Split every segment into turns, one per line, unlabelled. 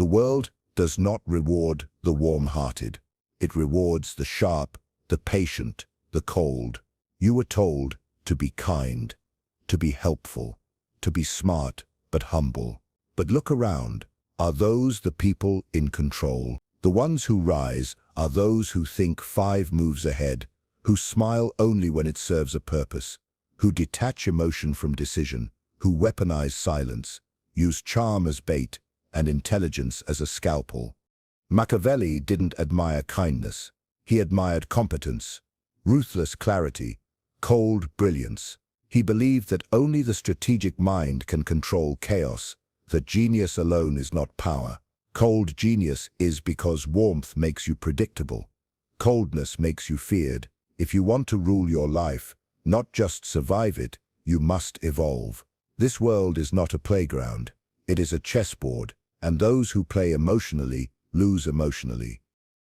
The world does not reward the warm-hearted. It rewards the sharp, the patient, the cold. You were told to be kind, to be helpful, to be smart but humble. But look around. Are those the people in control? The ones who rise are those who think 5 moves ahead, who smile only when it serves a purpose, who detach emotion from decision, who weaponize silence, use charm as bait, and intelligence as a scalpel. Machiavelli didn't admire kindness. He admired competence, ruthless clarity, cold brilliance. He believed that only the strategic mind can control chaos, that genius alone is not power. Cold genius is because warmth makes you predictable. Coldness makes you feared. If you want to rule your life, not just survive it, you must evolve. This world is not a playground. It is a chessboard, and those who play emotionally lose emotionally.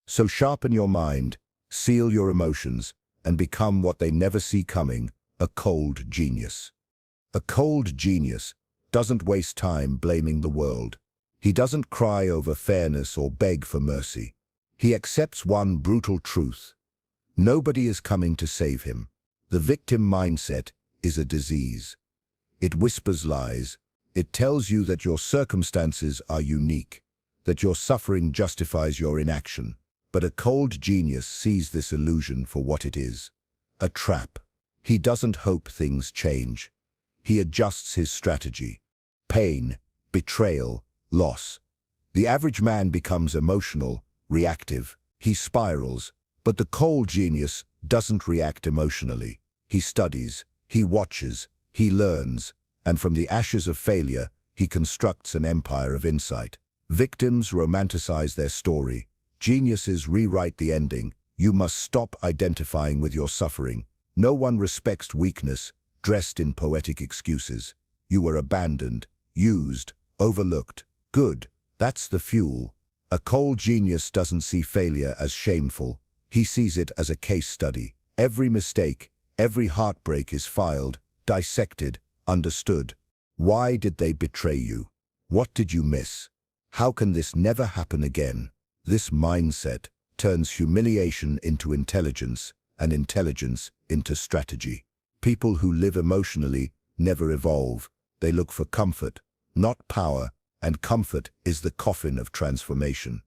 So sharpen your mind, seal your emotions, and become what they never see coming, a cold genius. A cold genius doesn't waste time blaming the world. He doesn't cry over fairness or beg for mercy. He accepts one brutal truth. Nobody is coming to save him. The victim mindset is a disease. It whispers lies. It tells you that your circumstances are unique, that your suffering justifies your inaction. But a cold genius sees this illusion for what it is, a trap. He doesn't hope things change. He adjusts his strategy. Pain, betrayal, loss. The average man becomes emotional, reactive. He spirals. But the cold genius doesn't react emotionally. He studies, he watches, he learns, and from the ashes of failure, he constructs an empire of insight. Victims romanticize their story. Geniuses rewrite the ending. You must stop identifying with your suffering. No one respects weakness, dressed in poetic excuses. You were abandoned, used, overlooked. Good, that's the fuel. A cold genius doesn't see failure as shameful. He sees it as a case study. Every mistake, every heartbreak is filed, dissected, understood. Why did they betray you? What did you miss? How can this never happen again? This mindset turns humiliation into intelligence, and intelligence into strategy. People who live emotionally never evolve. They look for comfort, not power, and comfort is the coffin of transformation.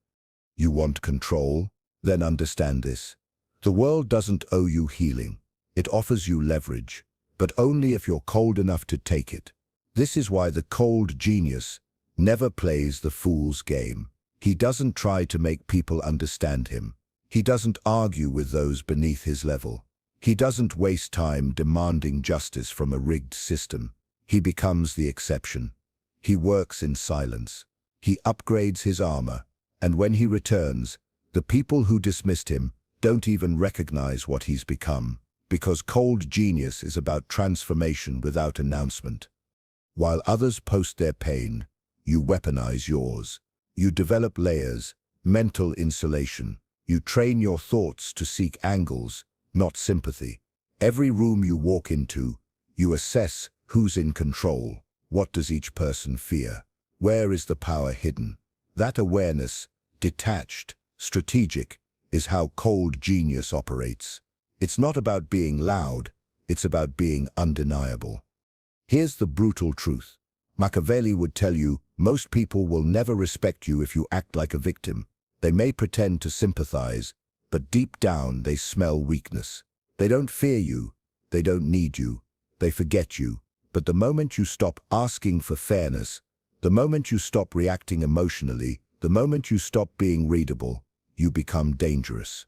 You want control? Then understand this. The world doesn't owe you healing. It offers you leverage, but only if you're cold enough to take it. This is why the cold genius never plays the fool's game. He doesn't try to make people understand him. He doesn't argue with those beneath his level. He doesn't waste time demanding justice from a rigged system. He becomes the exception. He works in silence. He upgrades his armor, and when he returns, the people who dismissed him don't even recognize what he's become, because cold genius is about transformation without announcement. While others post their pain, you weaponize yours. You develop layers, mental insulation. You train your thoughts to seek angles, not sympathy. Every room you walk into, you assess who's in control. What does each person fear? Where is the power hidden? That awareness, detached, strategic, is how cold genius operates. It's not about being loud, it's about being undeniable. Here's the brutal truth. Machiavelli would tell you, most people will never respect you if you act like a victim. They may pretend to sympathize, but deep down they smell weakness. They don't fear you, they don't need you, they forget you. But the moment you stop asking for fairness, the moment you stop reacting emotionally, the moment you stop being readable, you become dangerous.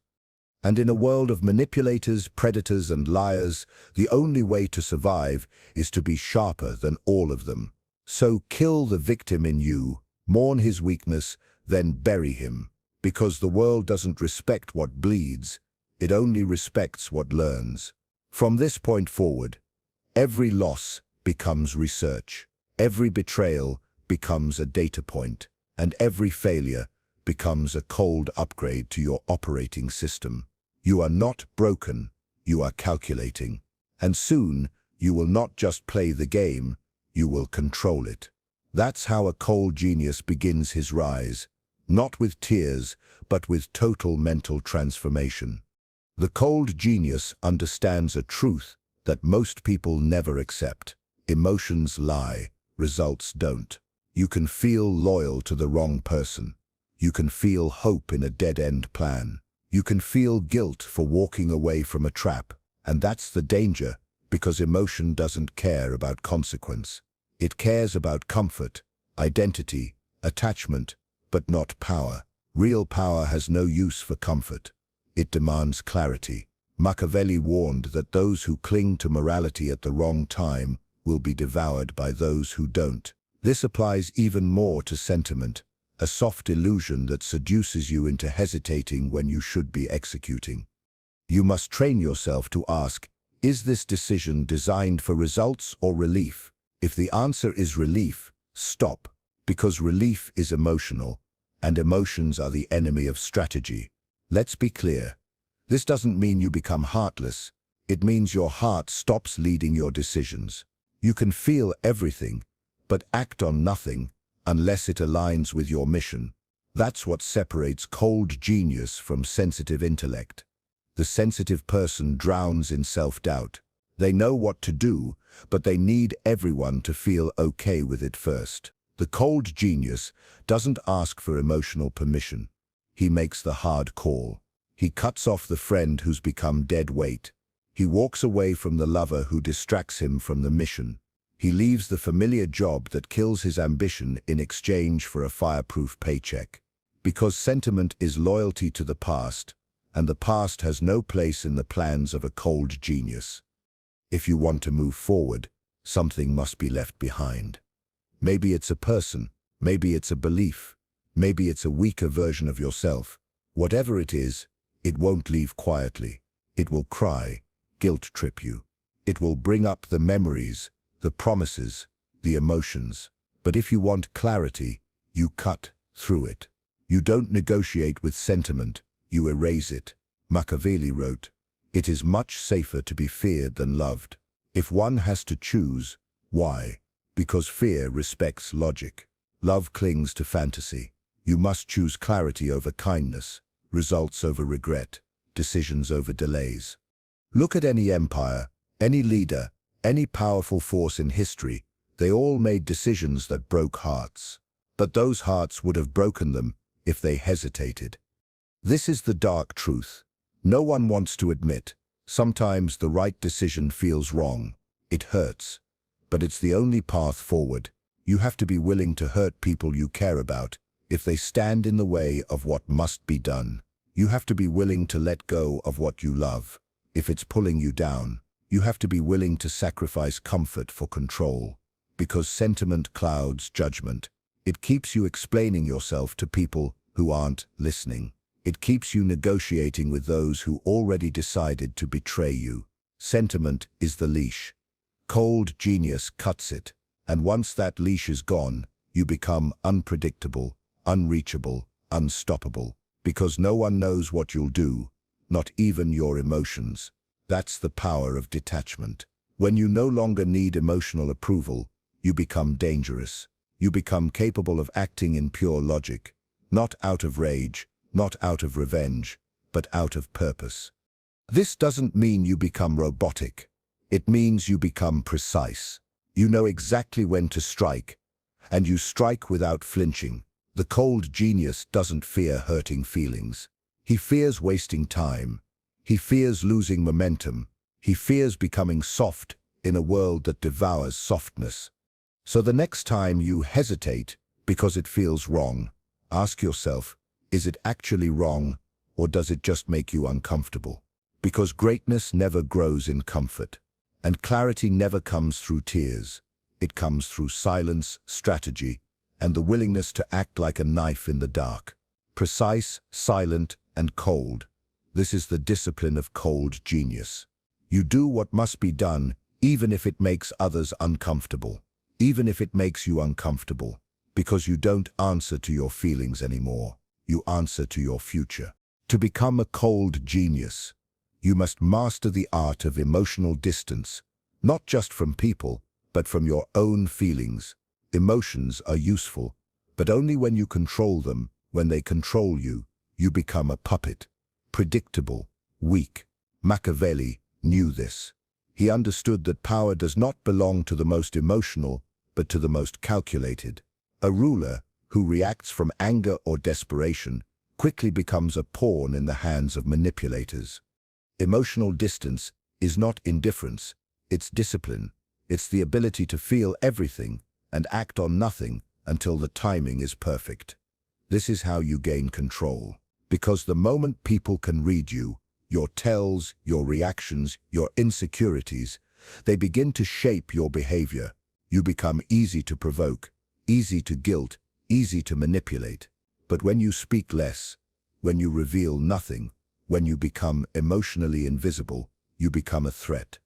And in a world of manipulators, predators, and liars, the only way to survive is to be sharper than all of them. So kill the victim in you, mourn his weakness, then bury him. Because the world doesn't respect what bleeds, it only respects what learns. From this point forward, every loss becomes research, every betrayal becomes a data point, and every failure becomes a cold upgrade to your operating system. You are not broken, you are calculating. And soon, you will not just play the game, you will control it. That's how a cold genius begins his rise, not with tears, but with total mental transformation. The cold genius understands a truth that most people never accept. Emotions lie, results don't. You can feel loyal to the wrong person. You can feel hope in a dead-end plan. You can feel guilt for walking away from a trap. And that's the danger, because emotion doesn't care about consequence. It cares about comfort, identity, attachment, but not power. Real power has no use for comfort. It demands clarity. Machiavelli warned that those who cling to morality at the wrong time will be devoured by those who don't. This applies even more to sentiment, a soft illusion that seduces you into hesitating when you should be executing. You must train yourself to ask, is this decision designed for results or relief? If the answer is relief, stop, because relief is emotional, and emotions are the enemy of strategy. Let's be clear. This doesn't mean you become heartless. It means your heart stops leading your decisions. You can feel everything, but act on nothing unless it aligns with your mission. That's what separates cold genius from sensitive intellect. The sensitive person drowns in self-doubt. They know what to do, but they need everyone to feel okay with it first. The cold genius doesn't ask for emotional permission. He makes the hard call. He cuts off the friend who's become dead weight. He walks away from the lover who distracts him from the mission. He leaves the familiar job that kills his ambition in exchange for a fireproof paycheck. Because sentiment is loyalty to the past, and the past has no place in the plans of a cold genius. If you want to move forward, something must be left behind. Maybe it's a person, maybe it's a belief, maybe it's a weaker version of yourself. Whatever it is, it won't leave quietly. It will cry, guilt-trip you. It will bring up the memories, the promises, the emotions. But if you want clarity, you cut through it. You don't negotiate with sentiment, you erase it. Machiavelli wrote, "It is much safer to be feared than loved." If one has to choose, why? Because fear respects logic. Love clings to fantasy. You must choose clarity over kindness, results over regret, decisions over delays. Look at any empire, any leader, any powerful force in history. They all made decisions that broke hearts. But those hearts would have broken them if they hesitated. This is the dark truth. No one wants to admit. Sometimes the right decision feels wrong. It hurts. But it's the only path forward. You have to be willing to hurt people you care about if they stand in the way of what must be done. You have to be willing to let go of what you love. If it's pulling you down, you have to be willing to sacrifice comfort for control. Because sentiment clouds judgment. It keeps you explaining yourself to people who aren't listening. It keeps you negotiating with those who already decided to betray you. Sentiment is the leash. Cold genius cuts it. And once that leash is gone, you become unpredictable, unreachable, unstoppable. Because no one knows what you'll do, not even your emotions. That's the power of detachment. When you no longer need emotional approval, you become dangerous. You become capable of acting in pure logic, not out of rage, not out of revenge, but out of purpose. This doesn't mean you become robotic. It means you become precise. You know exactly when to strike, and you strike without flinching. The cold genius doesn't fear hurting feelings. He fears wasting time. He fears losing momentum. He fears becoming soft in a world that devours softness. So the next time you hesitate because it feels wrong, ask yourself, is it actually wrong, or does it just make you uncomfortable? Because greatness never grows in comfort, and clarity never comes through tears. It comes through silence, strategy, and the willingness to act like a knife in the dark. Precise, silent, and cold. This is the discipline of cold genius. You do what must be done, even if it makes others uncomfortable. Even if it makes you uncomfortable. Because you don't answer to your feelings anymore. You answer to your future. To become a cold genius, you must master the art of emotional distance, not just from people, but from your own feelings. Emotions are useful, but only when you control them. When they control you, you become a puppet. Predictable, weak. Machiavelli knew this. He understood that power does not belong to the most emotional, but to the most calculated. A ruler who reacts from anger or desperation quickly becomes a pawn in the hands of manipulators. Emotional distance is not indifference, it's discipline. It's the ability to feel everything and act on nothing until the timing is perfect. This is how you gain control. Because the moment people can read you, your tells, your reactions, your insecurities, they begin to shape your behavior. You become easy to provoke, easy to guilt, easy to manipulate. But when you speak less, when you reveal nothing, when you become emotionally invisible, you become a threat.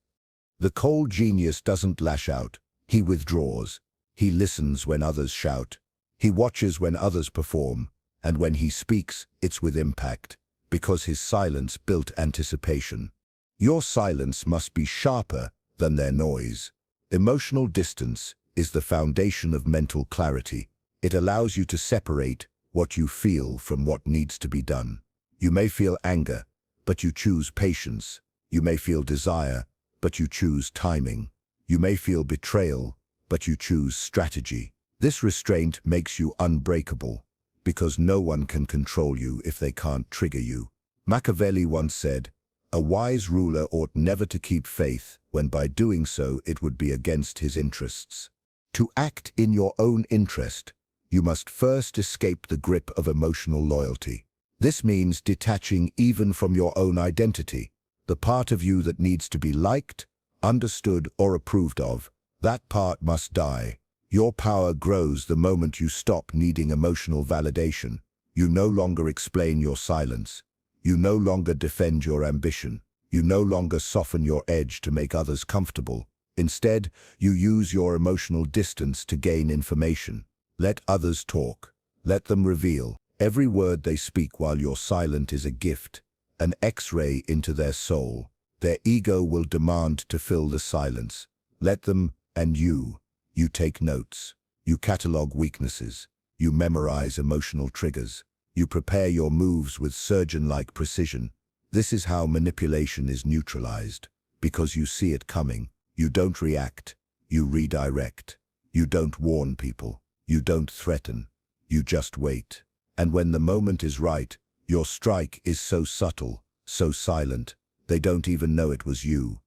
The cold genius doesn't lash out. He withdraws. He listens when others shout. He watches when others perform. And when he speaks, it's with impact, because his silence built anticipation. Your silence must be sharper than their noise. Emotional distance is the foundation of mental clarity. It allows you to separate what you feel from what needs to be done. You may feel anger, but you choose patience. You may feel desire, but you choose timing. You may feel betrayal, but you choose strategy. This restraint makes you unbreakable, because no one can control you if they can't trigger you. Machiavelli once said, "A wise ruler ought never to keep faith when by doing so it would be against his interests." To act in your own interest, you must first escape the grip of emotional loyalty. This means detaching even from your own identity. The part of you that needs to be liked, understood, or approved of, that part must die. Your power grows the moment you stop needing emotional validation. You no longer explain your silence. You no longer defend your ambition. You no longer soften your edge to make others comfortable. Instead, you use your emotional distance to gain information. Let others talk. Let them reveal. Every word they speak while you're silent is a gift, an X-ray into their soul. Their ego will demand to fill the silence. Let them, and you take notes. You catalog weaknesses. You memorize emotional triggers. You prepare your moves with surgeon-like precision. This is how manipulation is neutralized. Because you see it coming. You don't react. You redirect. You don't warn people. You don't threaten. You just wait. And when the moment is right, your strike is so subtle, so silent, they don't even know it was you.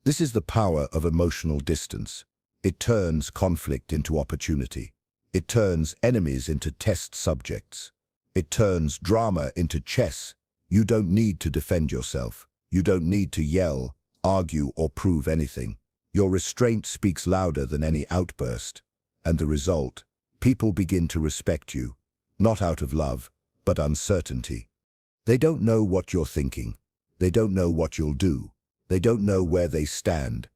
This is the power of emotional distance. It turns conflict into opportunity. It turns enemies into test subjects. It turns drama into chess. You don't need to defend yourself. You don't need to yell, argue, or prove anything. Your restraint speaks louder than any outburst. And the result, people begin to respect you, not out of love, but uncertainty. They don't know what you're thinking. They don't know what you'll do. They don't know where they stand.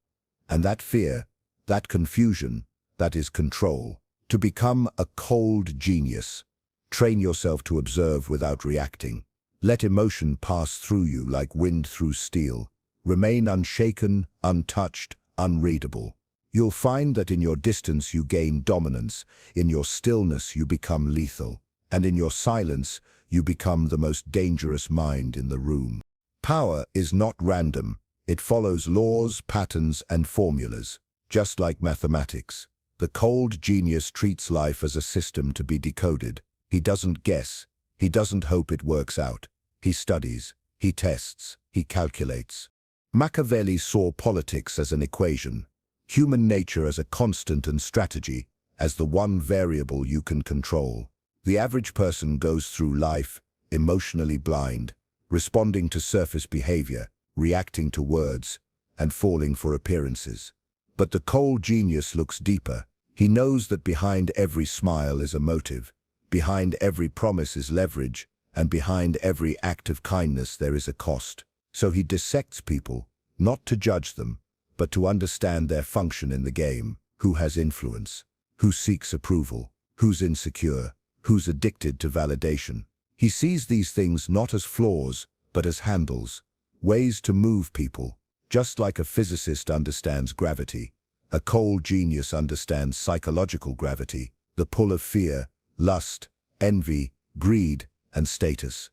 And that fear, that confusion, that is control. To become a cold genius, train yourself to observe without reacting. Let emotion pass through you like wind through steel. Remain unshaken, untouched, unreadable. You'll find that in your distance you gain dominance, in your stillness you become lethal, and in your silence you become the most dangerous mind in the room. Power is not random. It follows laws, patterns, and formulas. Just like mathematics, the cold genius treats life as a system to be decoded. He doesn't guess. He doesn't hope it works out. He studies. He tests. He calculates. Machiavelli saw politics as an equation, human nature as a constant, and strategy as the one variable you can control. The average person goes through life emotionally blind, responding to surface behavior, reacting to words, and falling for appearances. But the cold genius looks deeper. He knows that behind every smile is a motive, behind every promise is leverage, and behind every act of kindness there is a cost. So he dissects people, not to judge them, but to understand their function in the game. Who has influence? Who seeks approval? Who's insecure? Who's addicted to validation? He sees these things not as flaws, but as handles, ways to move people. Just like a physicist understands gravity, A cold genius understands psychological gravity, the pull of fear, lust, envy, greed, and status.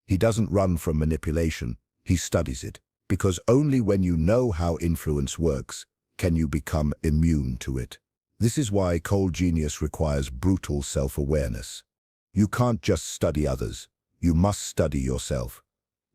He doesn't run from manipulation, he studies it, because only when you know how influence works can you become immune to it. This is why cold genius requires brutal self-awareness. You can't just study others, you must study yourself.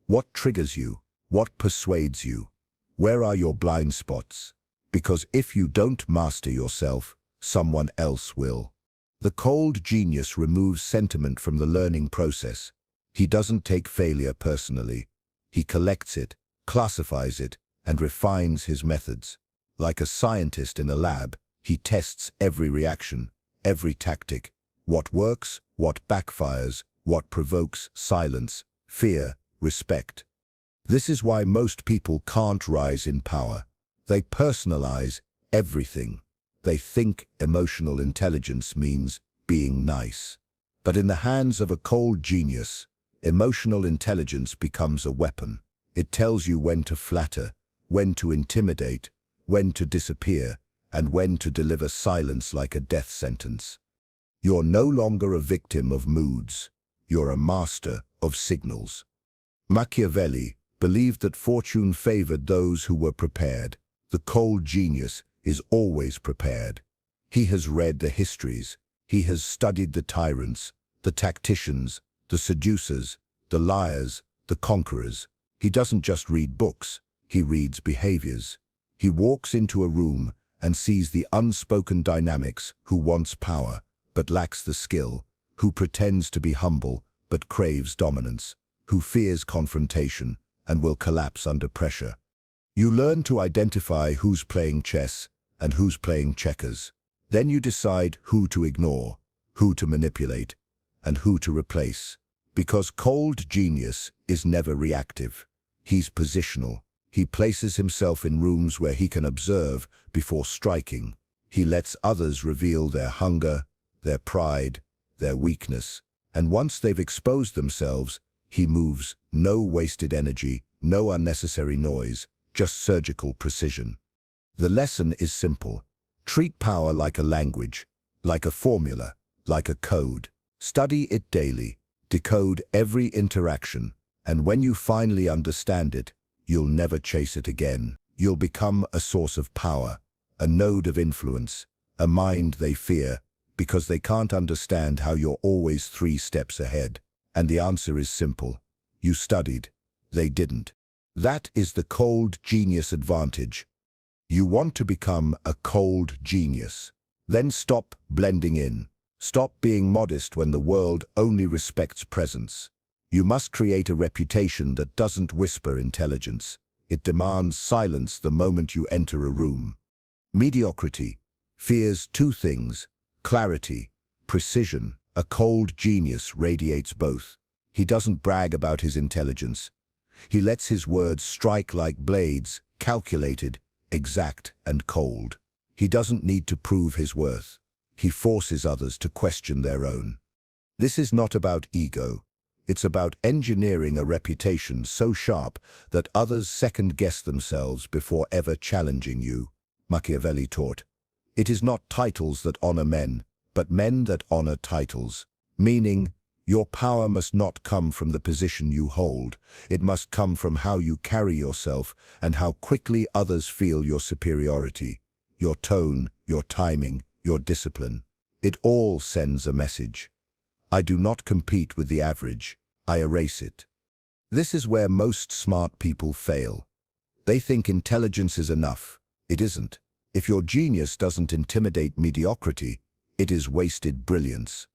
What triggers you? What persuades you? Where are your blind spots? Because if you don't master yourself, someone else will. The cold genius removes sentiment from the learning process. He doesn't take failure personally. He collects it, classifies it, and refines his methods. Like a scientist in a lab, he tests every reaction, every tactic, what works, what backfires, what provokes silence, fear, respect. This is why most people can't rise in power. They personalize everything. They think emotional intelligence means being nice. But in the hands of a cold genius, emotional intelligence becomes a weapon. It tells you when to flatter, when to intimidate, when to disappear, and when to deliver silence like a death sentence. You're no longer a victim of moods. You're a master of signals. Machiavelli believed that fortune favored those who were prepared. The cold genius is always prepared. He has read the histories. He has studied the tyrants, the tacticians, the seducers, the liars, the conquerors. He doesn't just read books, he reads behaviors. He walks into a room and sees the unspoken dynamics: who wants power but lacks the skill, who pretends to be humble but craves dominance, who fears confrontation and will collapse under pressure. You learn to identify who's playing chess and who's playing checkers. Then you decide who to ignore, who to manipulate, and who to replace. Because cold genius is never reactive. He's positional. He places himself in rooms where he can observe before striking. He lets others reveal their hunger, their pride, their weakness. And once they've exposed themselves, he moves. No wasted energy, no unnecessary noise, just surgical precision. The lesson is simple. Treat power like a language, like a formula, like a code. Study it daily, decode every interaction, and when you finally understand it, you'll never chase it again. You'll become a source of power, a node of influence, a mind they fear, because they can't understand how you're always 3 steps ahead. And the answer is simple. You studied. They didn't. That is the cold genius advantage. You want to become a cold genius. Then stop blending in. Stop being modest when the world only respects presence. You must create a reputation that doesn't whisper intelligence. It demands silence the moment you enter a room. Mediocrity fears 2 things: clarity, precision. A cold genius radiates both. He doesn't brag about his intelligence. He lets his words strike like blades, calculated, exact, and cold. He doesn't need to prove his worth. He forces others to question their own. This is not about ego. It's about engineering a reputation so sharp that others second-guess themselves before ever challenging you. Machiavelli taught, "It is not titles that honor men, but men that honor titles." Meaning, your power must not come from the position you hold. It must come from how you carry yourself and how quickly others feel your superiority. Your tone, your timing, your discipline. It all sends a message. I do not compete with the average. I erase it. This is where most smart people fail. They think intelligence is enough. It isn't. If your genius doesn't intimidate mediocrity, it is wasted brilliance.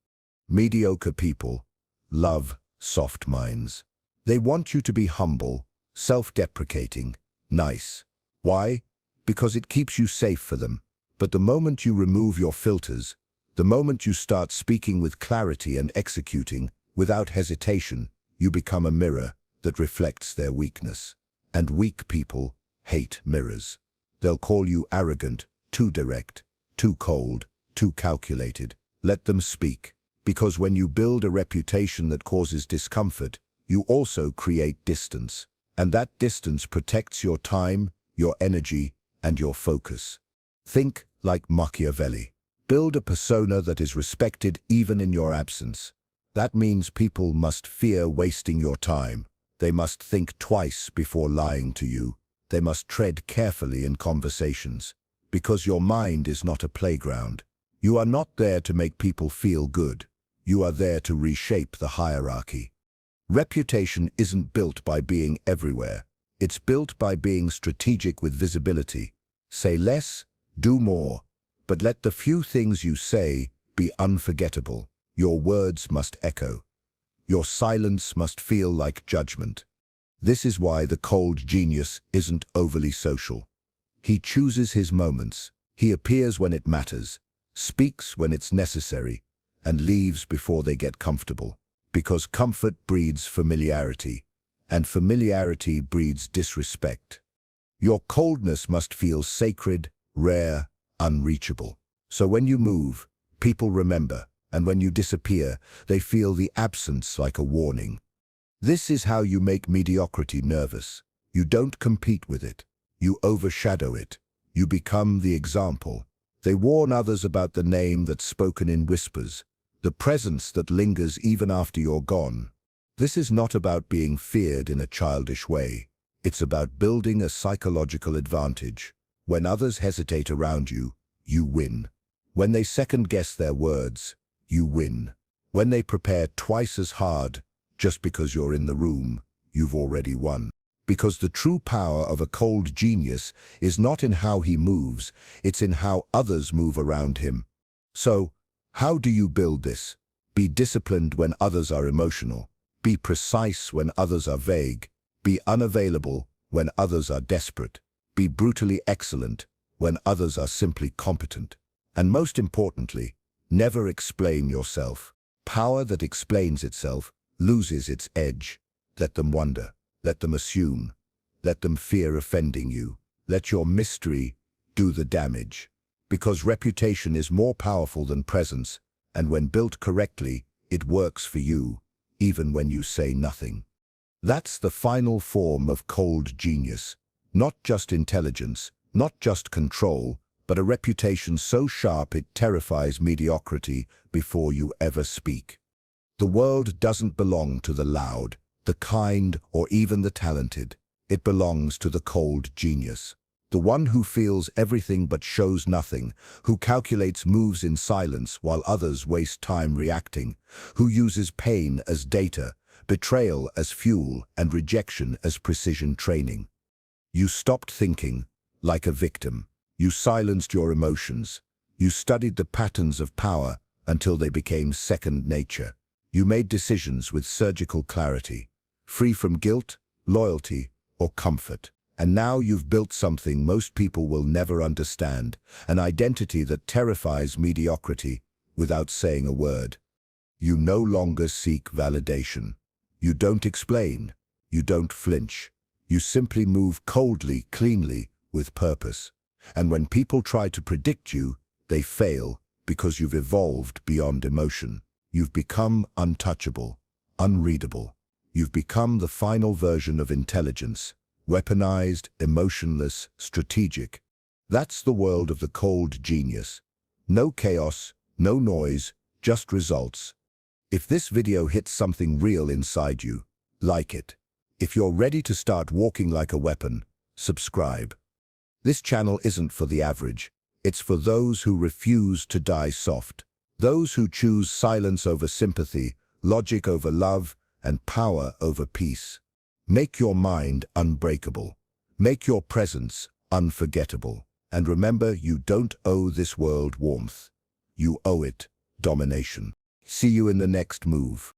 Mediocre people love soft minds. They want you to be humble, self-deprecating, nice. Why? Because it keeps you safe for them. But the moment you remove your filters, the moment you start speaking with clarity and executing without hesitation, you become a mirror that reflects their weakness. And weak people hate mirrors. They'll call you arrogant, too direct, too cold, too calculated. Let them speak. Because when you build a reputation that causes discomfort, you also create distance. And that distance protects your time, your energy, and your focus. Think like Machiavelli. Build a persona that is respected even in your absence. That means people must fear wasting your time. They must think twice before lying to you. They must tread carefully in conversations. Because your mind is not a playground. You are not there to make people feel good. You are there to reshape the hierarchy. Reputation isn't built by being everywhere. It's built by being strategic with visibility. Say less, do more, but let the few things you say be unforgettable. Your words must echo. Your silence must feel like judgment. This is why the cold genius isn't overly social. He chooses his moments. He appears when it matters, speaks when it's necessary, and leaves before they get comfortable. Because comfort breeds familiarity, and familiarity breeds disrespect. Your coldness must feel sacred, rare, unreachable. So when you move, people remember, and when you disappear, they feel the absence like a warning. This is how you make mediocrity nervous. You don't compete with it. You overshadow it. You become the example. They warn others about the name that's spoken in whispers, the presence that lingers even after you're gone. This is not about being feared in a childish way. It's about building a psychological advantage. When others hesitate around you, you win. When they second-guess their words, you win. When they prepare twice as hard, just because you're in the room, you've already won. Because the true power of a cold genius is not in how he moves, it's in how others move around him. So, how do you build this? Be disciplined when others are emotional. Be precise when others are vague. Be unavailable when others are desperate. Be brutally excellent when others are simply competent. And most importantly, never explain yourself. Power that explains itself loses its edge. Let them wonder. Let them assume. Let them fear offending you. Let your mystery do the damage. Because reputation is more powerful than presence, and when built correctly, it works for you, even when you say nothing. That's the final form of cold genius. Not just intelligence, not just control, but a reputation so sharp it terrifies mediocrity before you ever speak. The world doesn't belong to the loud, the kind, or even the talented. It belongs to the cold genius. The one who feels everything but shows nothing, who calculates moves in silence while others waste time reacting, who uses pain as data, betrayal as fuel, and rejection as precision training. You stopped thinking like a victim. You silenced your emotions. You studied the patterns of power until they became second nature. You made decisions with surgical clarity, free from guilt, loyalty, or comfort. And now you've built something most people will never understand, an identity that terrifies mediocrity without saying a word. You no longer seek validation. You don't explain. You don't flinch. You simply move coldly, cleanly, with purpose. And when people try to predict you, they fail because you've evolved beyond emotion. You've become untouchable, unreadable. You've become the final version of intelligence. Weaponized, emotionless, strategic. That's the world of the cold genius. No chaos, no noise, just results. If this video hits something real inside you, like it. If you're ready to start walking like a weapon, subscribe. This channel isn't for the average. It's for those who refuse to die soft. Those who choose silence over sympathy, logic over love, and power over peace. Make your mind unbreakable. Make your presence unforgettable. And remember, you don't owe this world warmth. You owe it domination. See you in the next move.